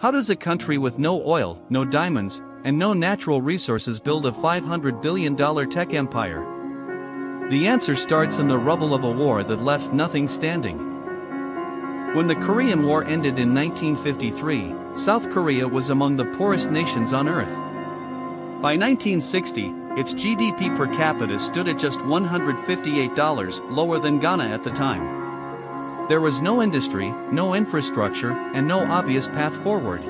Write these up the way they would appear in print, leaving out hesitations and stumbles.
How does a country with no oil, no diamonds, and no natural resources build a $500 billion tech empire? The answer starts in the rubble of a war that left nothing standing. When the Korean War ended in 1953, South Korea was among the poorest nations on Earth. By 1960, its GDP per capita stood at just $158, lower than Ghana at the time. There was no industry, no infrastructure, and no obvious path forward.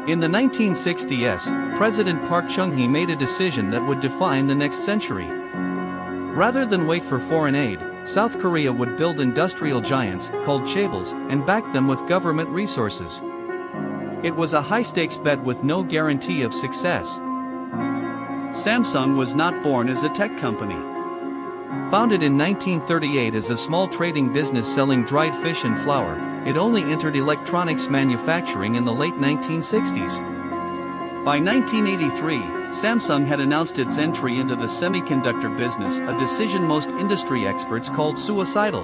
In the 1960s, President Park Chung-hee made a decision that would define the next century. Rather than wait for foreign aid, South Korea would build industrial giants, called chaebols, and back them with government resources. It was a high-stakes bet with no guarantee of success. Samsung was not born as a tech company. Founded in 1938 as a small trading business selling dried fish and flour, it only entered electronics manufacturing in the late 1960s. By 1983, Samsung had announced its entry into the semiconductor business, a decision most industry experts called suicidal.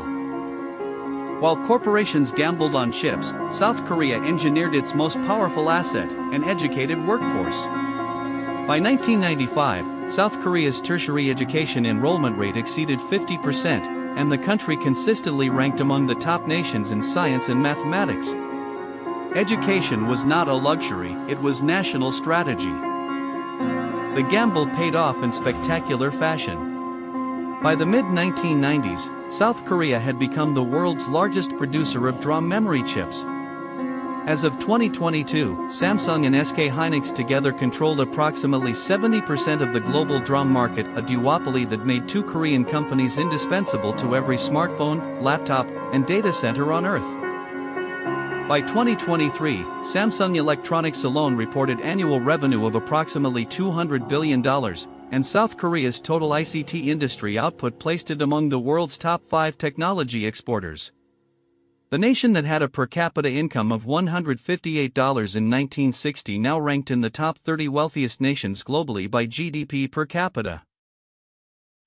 While corporations gambled on chips, South Korea engineered its most powerful asset, an educated workforce. By 1995, South Korea's tertiary education enrollment rate exceeded 50%, and the country consistently ranked among the top nations in science and mathematics. Education was not a luxury, it was national strategy. The gamble paid off in spectacular fashion. By the mid-1990s, South Korea had become the world's largest producer of DRAM memory chips. As of 2022, Samsung and SK hynix together controlled approximately 70% of the global DRAM market, a duopoly that made two Korean companies indispensable to every smartphone, laptop, and data center on Earth. By 2023, Samsung Electronics alone reported annual revenue of approximately $200 billion, and South Korea's total ICT industry output placed it among the world's top 5 technology exporters. The nation that had a per capita income of $158 in 1960 now ranked in the top 30 wealthiest nations globally by GDP per capita.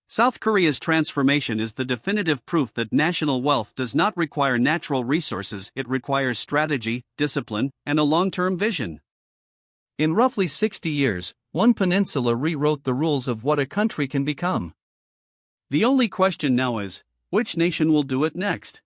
South Korea's transformation is the definitive proof that national wealth does not require natural resources, it requires strategy, discipline, and a long-term vision. In roughly 60 years, one peninsula rewrote the rules of what a country can become. The only question now is, which nation will do it next?